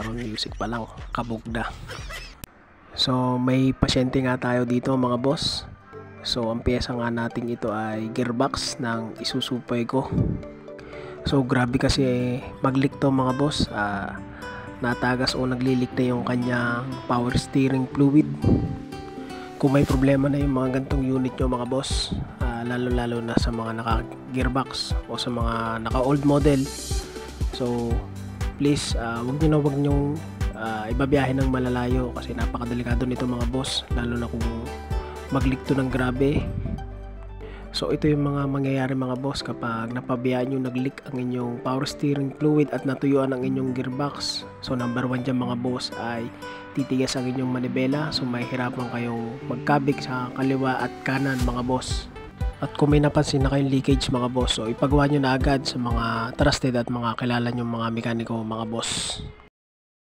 background music pa lang, kabog na. So may pasyente nga tayo dito mga boss. So ang pyesa nga natin ito ay gearbox ng Isuzu Fuego. So grabe kasi mag-leak to mga boss. Natagas o naglilik na yung kanyang power steering fluid. Kung may problema na yung mga gantong unit nyo mga boss, lalo na sa mga naka gearbox o sa mga naka old model, so please wag nyo ibabiyahe ng malalayo kasi napakadelikado nito mga boss, lalo na kung mag-leak to ng grabe. So ito yung mga mangyayari mga boss kapag napabiyaan nyo nag-leak ang inyong power steering fluid at natuyuan ang inyong gearbox. So number 1 dyan mga boss ay titigas ang inyong manibela, so mahihirapan kayong magkabig sa kaliwa at kanan mga boss. At kung may napansin na kayong leakage mga boss, so ipagawa nyo na agad sa mga trusted at mga kilala nyo mga mekaniko mga boss.